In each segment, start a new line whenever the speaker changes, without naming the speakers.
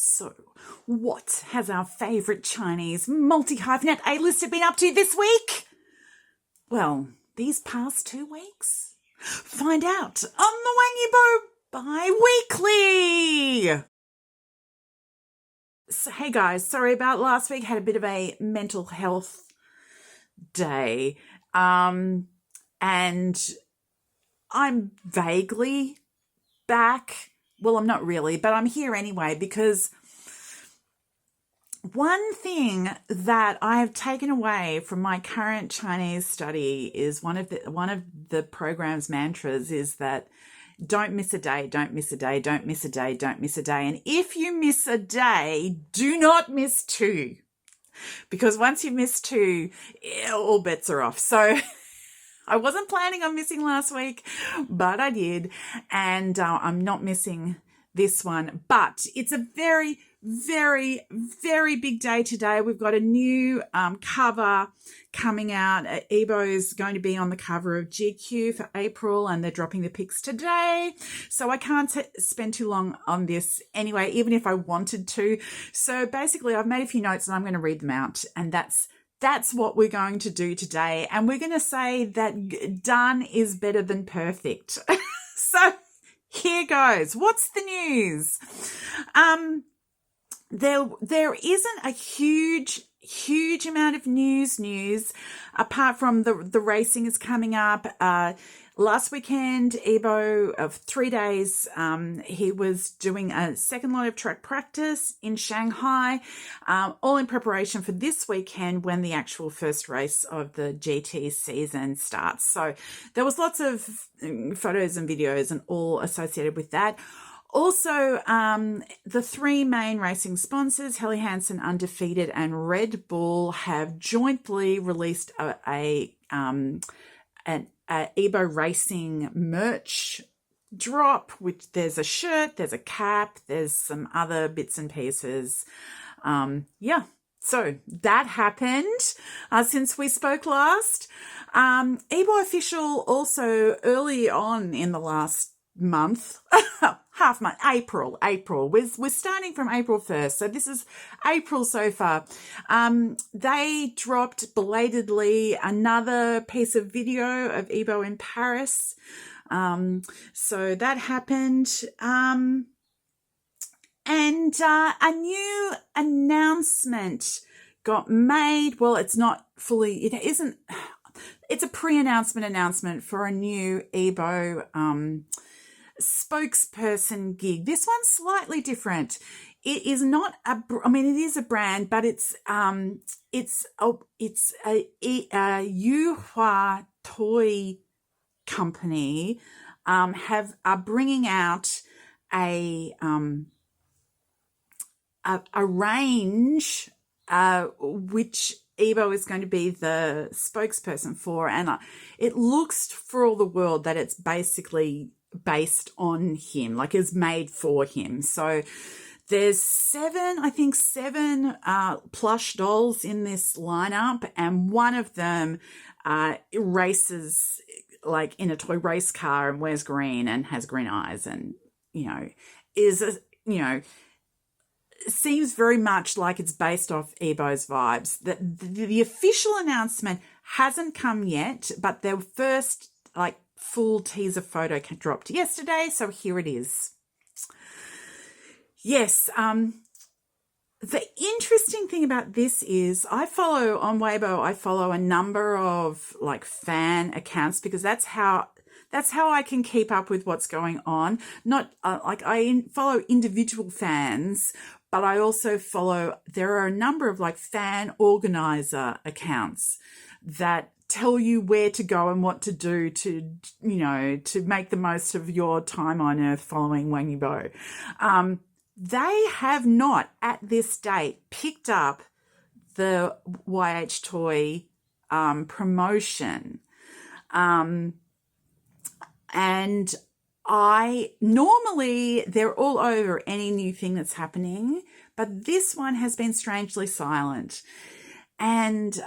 So, what has our favourite Chinese multi-hyphenate A-lister been up to this week? Well, these past 2 weeks? Find out on the Bi-Weekly! So, hey guys, sorry about last week. Had a bit of a mental health day. And I'm vaguely back. Well, I'm not really, but I'm here anyway because one thing that I have taken away from my current Chinese study is one of the program's mantras is that don't miss a day, don't miss a day, don't miss a day, don't miss a day. And if you miss a day, do not miss 2. Because once you miss 2, all bets are off. So I wasn't planning on missing last week, but I did. And I'm not missing this one. But it's a very, very, very big day today. We've got a new cover coming out. YBO is going to be on the cover of GQ for April, and they're dropping the pics today. So I can't spend too long on this anyway, even if I wanted to. So basically, I've made a few notes and I'm going to read them out. And that's what we're going to do today. And we're going to say that done is better than perfect. So here goes. What's the news? There isn't a huge amount of news apart from the racing is coming up. Last weekend, YBO of 3 days, he was doing a second lot of track practice in Shanghai, all in preparation for this weekend when the actual first race of the GT season starts. So there was lots of photos and videos and all associated with that. Also, the 3 main racing sponsors, Helly Hansen, Undefeated, and Red Bull, have jointly released a YBO Racing merch drop, which there's a shirt, there's a cap, there's some other bits and pieces. So that happened since we spoke last. YBO Official also early on in the last month, half month, April. We're starting from April 1st. So this is April so far. They dropped belatedly another piece of video of YBO in Paris. So that happened. And a new announcement got made. Well, it's not fully, it isn't, it's a pre-announcement for a new YBO spokesperson gig. This one's slightly different. It is not it is a brand, but it's a Yuhua toy company are bringing out a range which YBO is going to be the spokesperson for, and it looks for all the world that it's basically based on him, like it's made for him. So there's 7 plush dolls in this lineup, and one of them races like in a toy race car and wears green and has green eyes, and seems very much like it's based off YBO's vibes. The official announcement hasn't come yet, but their first full teaser photo dropped yesterday, so here it is. Yes, the interesting thing about this is I follow on Weibo, a number of fan accounts because that's how I can keep up with what's going on. Not I follow individual fans, but I also there are a number of fan organizer accounts that tell you where to go and what to do to make the most of your time on Earth following YBO. They have not at this date picked up the YH Toy promotion. And normally they're all over any new thing that's happening, but this one has been strangely silent. And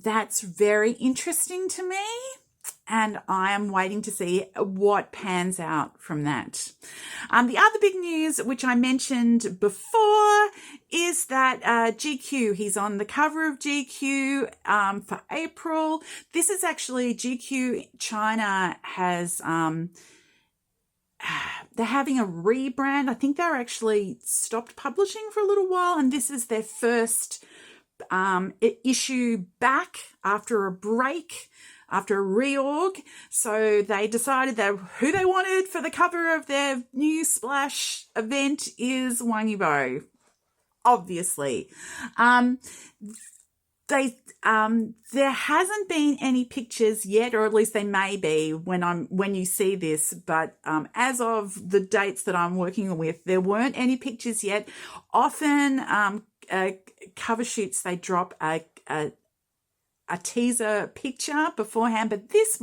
that's very interesting to me. and I am waiting to see what pans out from that. The other big news, which I mentioned before, is that GQ, he's on the cover of GQ for April. This is actually GQ China has, they're having a rebrand. I think they're actually stopped publishing for a little while, and this is their first issue back after a break, after a reorg. So they decided that who they wanted for the cover of their new splash event is YBO, obviously. There hasn't been any pictures yet, or at least they may be when you see this, but as of the dates that I'm working with, there weren't any pictures yet. Often cover shoots, they drop a teaser picture beforehand, but this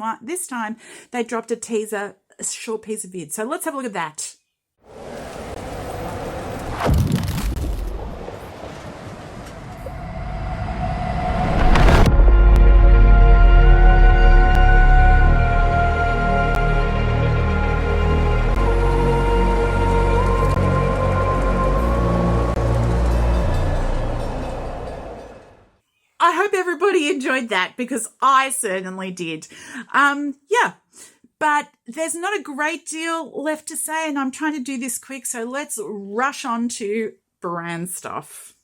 time they dropped a short piece of vid. So let's have a look at that. I hope everybody enjoyed that, because I certainly did. Yeah, but there's not a great deal left to say, and I'm trying to do this quick, so let's rush on to brand stuff.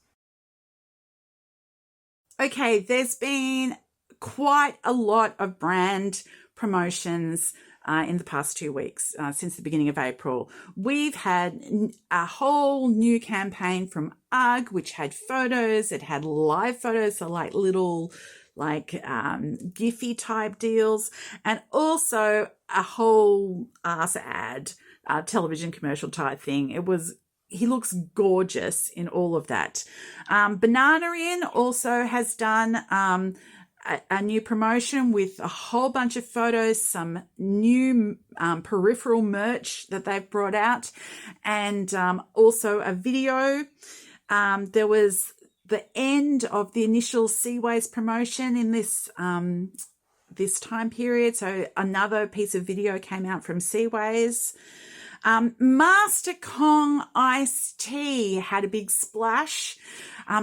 Okay, there's been quite a lot of brand promotions in the past 2 weeks, since the beginning of April. We've had a whole new campaign from UGG, which had photos. It had live photos, so like little Giphy type deals, and also a whole ass ad, television commercial type thing. He looks gorgeous in all of that. Banana Inn also has done a new promotion with a whole bunch of photos, some new peripheral merch that they've brought out, and also a video. There was the end of the initial Seaways promotion in this time period, so another piece of video came out from Seaways. Master Kong Iced Tea had a big splash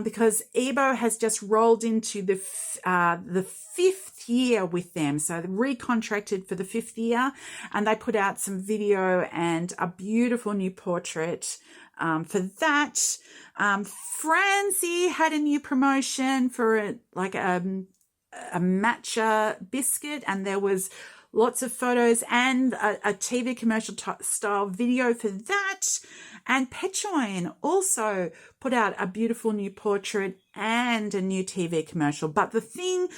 because YBO has just rolled into the 5th year with them. So they recontracted for the 5th year, and they put out some video and a beautiful new portrait for that. Francie had a new promotion for a matcha biscuit, and there was lots of photos and a TV commercial style video for that. And Pechoin also put out a beautiful new portrait and a new TV commercial. But the thing,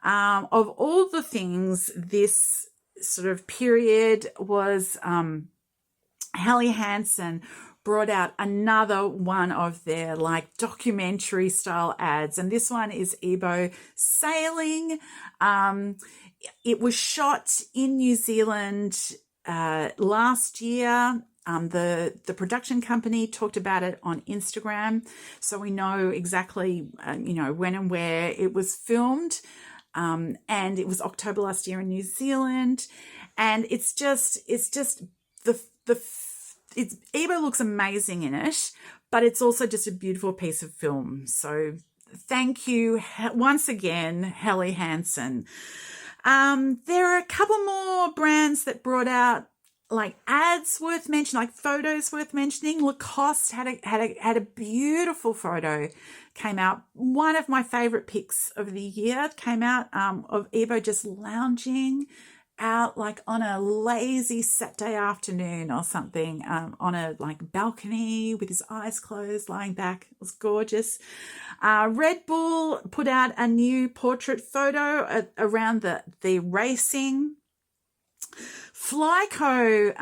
of all the things this sort of period, was Helly Hansen brought out another one of their documentary style ads, and this one is YBO sailing. It was shot in New Zealand last year. The production company talked about it on Instagram, so we know exactly when and where it was filmed. And it was October last year in New Zealand, and it's YBO looks amazing in it, but it's also just a beautiful piece of film. So thank you once again, Helly Hansen. There are a couple more brands that brought out ads worth mentioning, photos worth mentioning. Lacoste had a beautiful photo came out. One of my favorite pics of the year came out of YBO just lounging out on a lazy Saturday afternoon or something, on a balcony with his eyes closed, lying back. It was gorgeous. Red Bull put out a new portrait photo around the racing. Flyco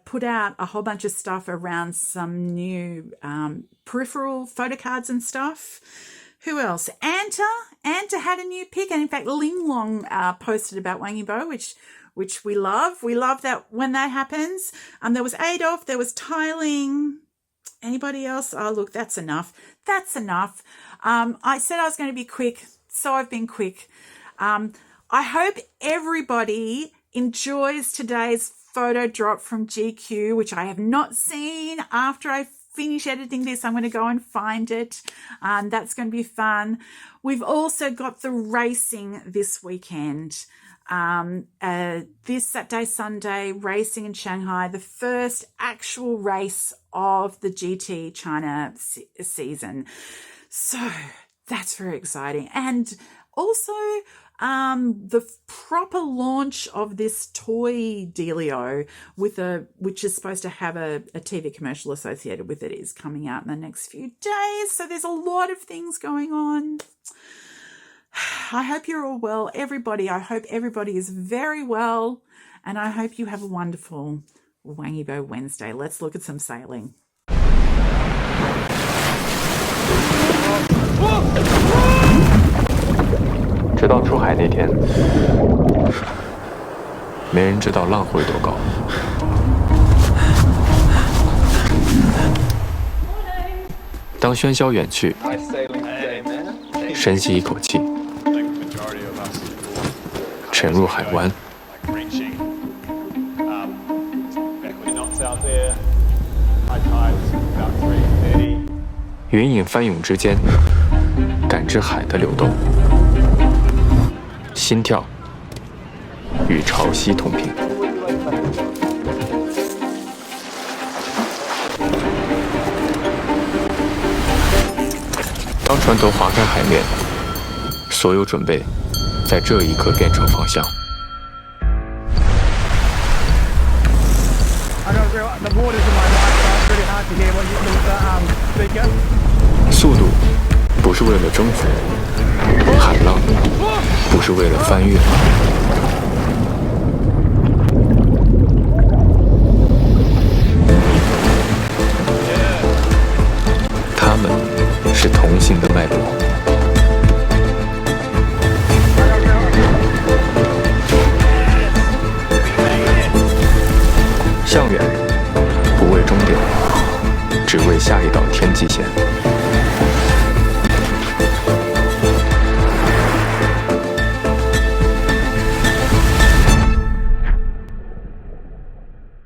put out a whole bunch of stuff around some new peripheral photo cards and stuff. Who else? Anta had a new pic, and in fact Ling Long posted about Wang Yibo, which we love. We love that when that happens. There was Adolf, there was Tiling. Anybody else? Oh, look, that's enough. I said I was going to be quick, so I've been quick. I hope everybody enjoys today's photo drop from GQ, which I have not seen. After I finish editing this, I'm going to go and find it. That's going to be fun. We've also got the racing this weekend. This Saturday, Sunday, racing in Shanghai, the first actual race of the GT China season. So that's very exciting. And also the proper launch of this toy dealio which is supposed to have a TV commercial associated with it, is coming out in the next few days. So there's a lot of things going on. I hope you're all well, everybody. I hope everybody is very well, and I hope you have a wonderful YBO Wednesday. Let's look at some sailing.
直到出海那天，没人知道浪会多高。当喧嚣远去，深吸一口气，沉入海湾，云影翻涌之间，感知海的流动。 心跳与潮汐同频。当船头划开海面，所有准备在这一刻变成方向。速度不是为了征服，海浪。 不是为了翻越，他们是同行的脉搏。向远，不为终点，只为下一道天际线。